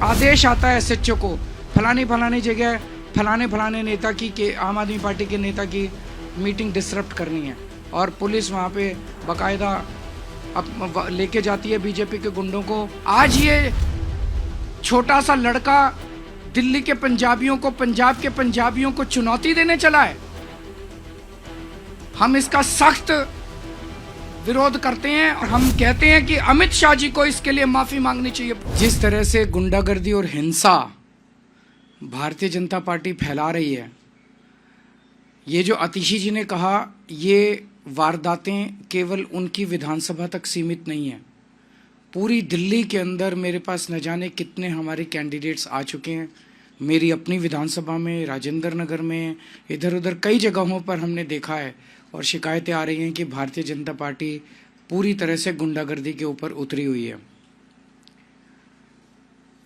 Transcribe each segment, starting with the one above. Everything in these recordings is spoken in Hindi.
आदेश आता है एसएचओ को फलानी फलानी जगह फलाने नेता की के आम आदमी पार्टी के नेता की मीटिंग डिसरप्ट करनी है और पुलिस वहाँ पे बाकायदा लेके जाती है बीजेपी के गुंडों को। आज ये छोटा सा लड़का दिल्ली के पंजाबियों को, पंजाब के पंजाबियों को चुनौती देने चला है। हम इसका सख्त विरोध करते हैं और हम कहते हैं कि अमित शाह जी को इसके लिए माफी मांगनी चाहिए। जिस तरह से गुंडागर्दी और हिंसा भारतीय जनता पार्टी फैला रही है, ये जो आतिशी जी ने कहा, ये वारदातें केवल उनकी विधानसभा तक सीमित नहीं है। पूरी दिल्ली के अंदर मेरे पास न जाने कितने हमारे कैंडिडेट्स आ चुके हैं। मेरी अपनी विधानसभा में, राजेंद्र नगर में, इधर उधर कई जगहों पर हमने देखा है और शिकायतें आ रही हैं कि भारतीय जनता पार्टी पूरी तरह से गुंडागर्दी के ऊपर उतरी हुई है।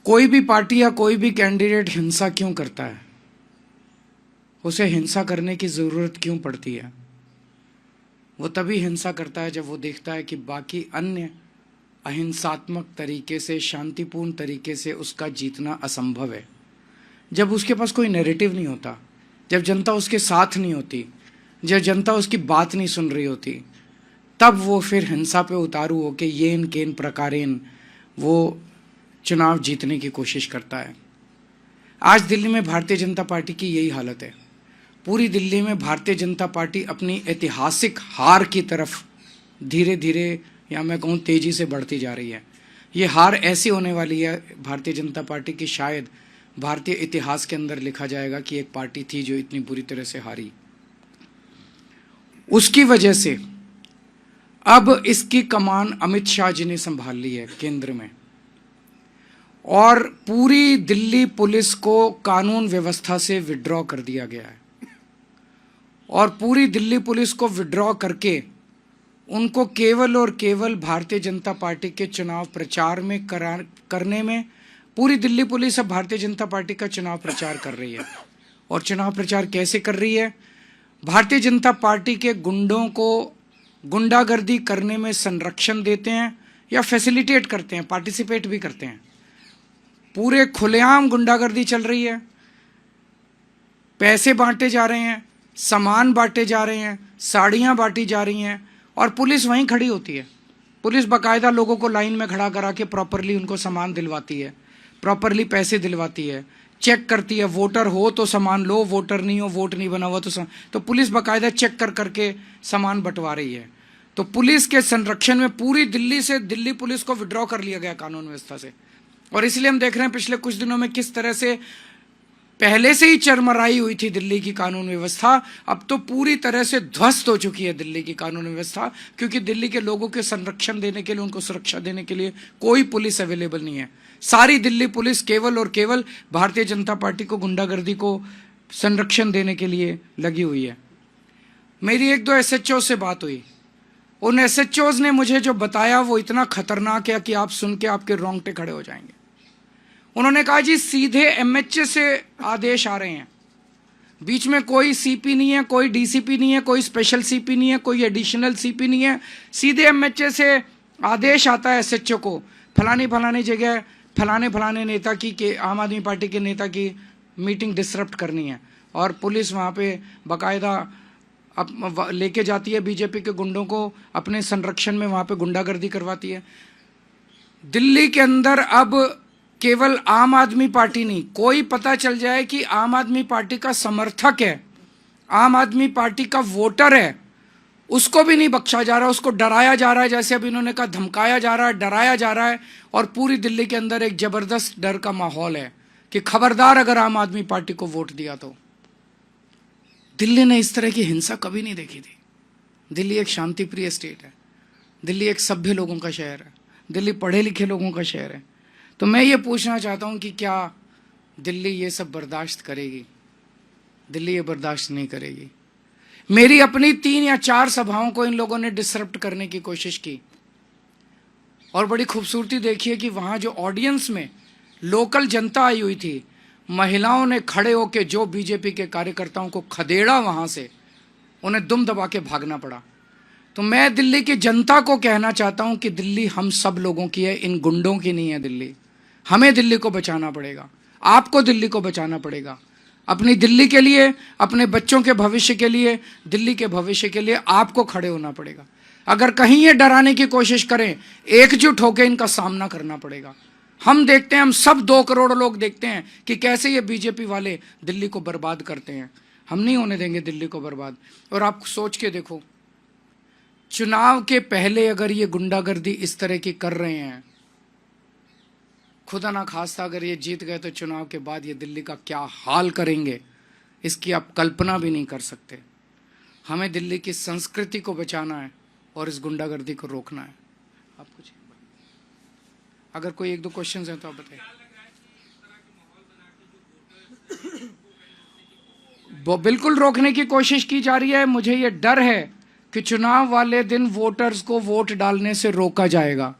कोई भी पार्टी या कोई भी कैंडिडेट हिंसा क्यों करता है? उसे हिंसा करने की ज़रूरत क्यों पड़ती है? वो तभी हिंसा करता है जब वो देखता है कि बाकी अन्य अहिंसात्मक तरीके से, शांतिपूर्ण तरीके से उसका जीतना असंभव है। जब उसके पास कोई नैरेटिव नहीं होता, जब जनता उसके साथ नहीं होती, जब जनता उसकी बात नहीं सुन रही होती, तब वो फिर हिंसा पे उतारू होके येन केन प्रकारेन वो चुनाव जीतने की कोशिश करता है। आज दिल्ली में भारतीय जनता पार्टी की यही हालत है। पूरी दिल्ली में भारतीय जनता पार्टी अपनी ऐतिहासिक हार की तरफ धीरे धीरे, या मैं कहूँ तेजी से बढ़ती जा रही है। ये हार ऐसी होने वाली है भारतीय जनता पार्टी की, शायद भारतीय इतिहास के अंदर लिखा जाएगा कि एक पार्टी थी जो इतनी बुरी तरह से हारी। उसकी वजह से अब इसकी कमान अमित शाह जी ने संभाल ली है केंद्र में, और पूरी दिल्ली पुलिस को कानून व्यवस्था से विड्रॉ कर दिया गया है। और पूरी दिल्ली पुलिस को विड्रॉ करके उनको केवल और केवल भारतीय जनता पार्टी के चुनाव प्रचार में करने में, पूरी दिल्ली पुलिस अब भारतीय जनता पार्टी का चुनाव प्रचार कर रही है। और चुनाव प्रचार कैसे कर रही है? भारतीय जनता पार्टी के गुंडों को गुंडागर्दी करने में संरक्षण देते हैं या फैसिलिटेट करते हैं, पार्टिसिपेट भी करते हैं। पूरे खुलेआम गुंडागर्दी चल रही है, पैसे बांटे जा रहे हैं, सामान बांटे जा रहे हैं, साड़ियाँ बांटी जा रही हैं, और पुलिस वहीं खड़ी होती है। पुलिस बाकायदा लोगों को लाइन में खड़ा करा के प्रॉपरली उनको सामान दिलवाती है, प्रॉपरली पैसे दिलवाती है, चेक करती है। वोटर हो तो सामान लो, वोटर नहीं हो, वोट नहीं बना हुआ तो पुलिस बाकायदा चेक करके सामान बंटवा रही है। तो पुलिस के संरक्षण में पूरी दिल्ली से दिल्ली पुलिस को विड्रॉ कर लिया गया कानून व्यवस्था से। और इसलिए हम देख रहे हैं पिछले कुछ दिनों में किस तरह से पहले से ही चरमराई हुई थी दिल्ली की कानून व्यवस्था, अब तो पूरी तरह से ध्वस्त हो चुकी है दिल्ली की कानून व्यवस्था, क्योंकि दिल्ली के लोगों के संरक्षण देने के लिए, उनको सुरक्षा देने के लिए कोई पुलिस अवेलेबल नहीं है। सारी दिल्ली पुलिस केवल और केवल भारतीय जनता पार्टी को, गुंडागर्दी को संरक्षण देने के लिए लगी हुई है। मेरी एक दो एसएचओ से बात हुई, उन एसएचओज ने मुझे जो बताया वो इतना खतरनाक है कि आप सुन के आपके रोंगटे खड़े हो जाएंगे। उन्होंने कहा जी सीधे एमएचए से आदेश आ रहे हैं, बीच में कोई सीपी नहीं है, कोई डीसीपी नहीं है, कोई स्पेशल सीपी नहीं है, कोई एडिशनल सीपी नहीं है, सीधे एमएचए से आदेश आता है एसएचओ को फलानी जगह फलाने नेता की के आम आदमी पार्टी के नेता की मीटिंग डिसरप्ट करनी है। और पुलिस वहाँ पे बाकायदा लेके जाती है बीजेपी के गुंडों को, अपने संरक्षण में वहाँ पे गुंडागर्दी करवाती है। दिल्ली के अंदर अब केवल आम आदमी पार्टी नहीं, कोई पता चल जाए कि आम आदमी पार्टी का समर्थक है, आम आदमी पार्टी का वोटर है, उसको भी नहीं बख्शा जा रहा, उसको डराया जा रहा है। जैसे अभी इन्होंने कहा धमकाया जा रहा है, डराया जा रहा है। और पूरी दिल्ली के अंदर एक जबरदस्त डर का माहौल है कि खबरदार अगर आम आदमी पार्टी को वोट दिया तो। दिल्ली ने इस तरह की हिंसा कभी नहीं देखी थी। दिल्ली एक शांतिप्रिय स्टेट है, दिल्ली एक सभ्य लोगों का शहर है, दिल्ली पढ़े लिखे लोगों का शहर है। तो मैं ये पूछना चाहता हूँ कि क्या दिल्ली ये सब बर्दाश्त करेगी? दिल्ली ये बर्दाश्त नहीं करेगी। मेरी अपनी 3 या 4 सभाओं को इन लोगों ने डिसरप्ट करने की कोशिश की, और बड़ी खूबसूरती देखिए कि वहाँ जो ऑडियंस में लोकल जनता आई हुई थी, महिलाओं ने खड़े होकर जो बीजेपी के कार्यकर्ताओं को खदेड़ा, वहाँ से उन्हें दुम दबा के भागना पड़ा। तो मैं दिल्ली की जनता को कहना चाहता हूँ कि दिल्ली हम सब लोगों की है, इन गुंडों की नहीं है। दिल्ली हमें दिल्ली को बचाना पड़ेगा, आपको दिल्ली को बचाना पड़ेगा, अपनी दिल्ली के लिए, अपने बच्चों के भविष्य के लिए, दिल्ली के भविष्य के लिए आपको खड़े होना पड़ेगा। अगर कहीं ये डराने की कोशिश करें, एकजुट होकर इनका सामना करना पड़ेगा। हम देखते हैं, हम सब 2 करोड़ लोग देखते हैं कि कैसे ये बीजेपी वाले दिल्ली को बर्बाद करते हैं। हम नहीं होने देंगे दिल्ली को बर्बाद। और आप सोच के देखो, चुनाव के पहले अगर ये गुंडागर्दी इस तरह की कर रहे हैं, खुदा ना खास्ता अगर ये जीत गए तो चुनाव के बाद ये दिल्ली का क्या हाल करेंगे, इसकी आप कल्पना भी नहीं कर सकते। हमें दिल्ली की संस्कृति को बचाना है और इस गुंडागर्दी को रोकना है। आप कुछ अगर कोई 1-2 क्वेश्चंस हैं तो आप बताइए। वो बिल्कुल रोकने की कोशिश की जा रही है। मुझे ये डर है कि चुनाव वाले दिन वोटर्स को वोट डालने से रोका जाएगा।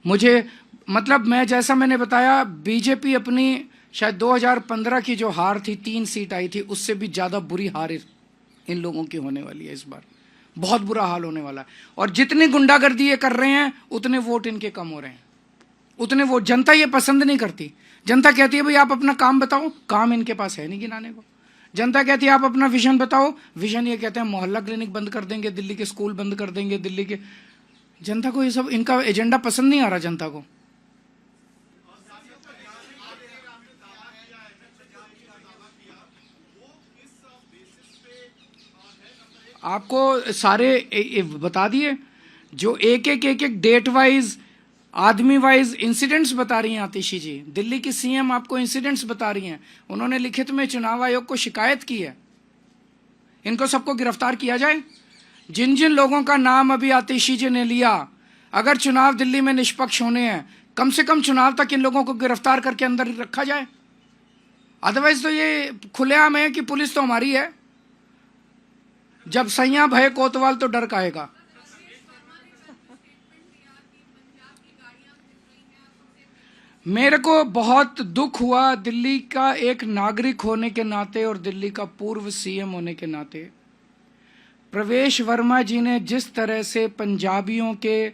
मुझे मतलब मैंने बताया, बीजेपी अपनी शायद 2015 की जो हार थी, 3 सीट आई थी, उससे भी ज़्यादा बुरी हार इन लोगों की होने वाली है इस बार। बहुत बुरा हाल होने वाला है। और जितनी गुंडागर्दी ये कर रहे हैं उतने वोट इनके कम हो रहे हैं, उतने वोट। जनता ये पसंद नहीं करती। जनता कहती है भाई आप अपना काम बताओ, काम इनके पास है नहीं गिनाने को। जनता कहती है आप अपना विजन बताओ, विजन ये कहते हैं मोहल्ला क्लिनिक बंद कर देंगे, दिल्ली के स्कूल बंद कर देंगे, दिल्ली के। जनता को ये सब, इनका एजेंडा पसंद नहीं आ रहा जनता को। आपको सारे बता दिए, जो एक डेट वाइज, आदमी वाइज इंसिडेंट्स बता रही हैं आतिशी जी। दिल्ली की सीएम आपको इंसिडेंट्स बता रही हैं। उन्होंने लिखित में चुनाव आयोग को शिकायत की है। इनको सबको गिरफ्तार किया जाए। जिन जिन लोगों का नाम अभी आतिशी जी ने लिया, अगर चुनाव दिल्ली में निष्पक्ष होने हैं, कम से कम चुनाव तक इन लोगों को गिरफ्तार करके अंदर रखा जाए। अदरवाइज तो ये खुलेआम है कि पुलिस तो हमारी है। जब सैया भय कोतवाल तो डर काहेगा। मेरे को बहुत दुख हुआ दिल्ली का एक नागरिक होने के नाते और दिल्ली का पूर्व सीएम होने के नाते। प्रवेश वर्मा जी ने जिस तरह से पंजाबियों के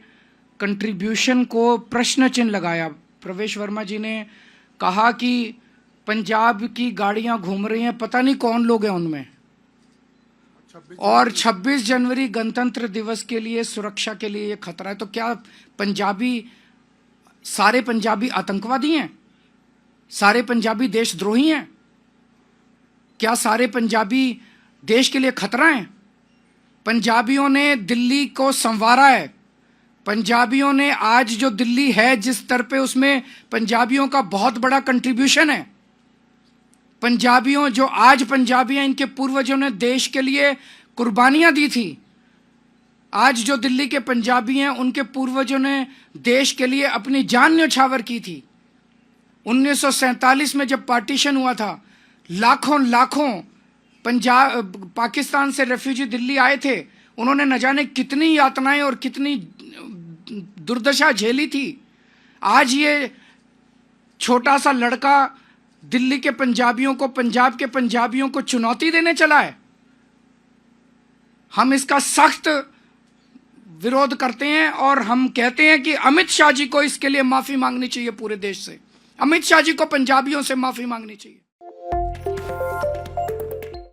कंट्रीब्यूशन को प्रश्न चिन्ह लगाया। प्रवेश वर्मा जी ने कहा कि पंजाब की गाड़ियां घूम रही हैं, पता नहीं कौन लोग हैं उनमें, और 26 जनवरी गणतंत्र दिवस के लिए सुरक्षा के लिए ये खतरा है। तो क्या सारे पंजाबी आतंकवादी हैं? सारे पंजाबी देशद्रोही हैं? क्या सारे पंजाबी देश के लिए खतरा हैं? पंजाबियों ने दिल्ली को संवारा है। पंजाबियों ने आज जो दिल्ली है जिस स्तर पे, उसमें पंजाबियों का बहुत बड़ा कंट्रीब्यूशन है। पंजाबियों जो आज पंजाबी हैं, इनके पूर्वजों ने देश के लिए कुर्बानियां दी थी। आज जो दिल्ली के पंजाबी हैं, उनके पूर्वजों ने देश के लिए अपनी जान न्यौछावर की थी। 1947 में जब पार्टीशन हुआ था, लाखों पाकिस्तान से रेफ्यूजी दिल्ली आए थे। उन्होंने न जाने कितनी यातनाएं और कितनी दुर्दशा झेली थी। आज ये छोटा सा लड़का दिल्ली के पंजाबियों को, पंजाब के पंजाबियों को चुनौती देने चला है। हम इसका सख्त विरोध करते हैं और हम कहते हैं कि अमित शाह जी को इसके लिए माफी मांगनी चाहिए पूरे देश से। अमित शाह जी को पंजाबियों से माफी मांगनी चाहिए।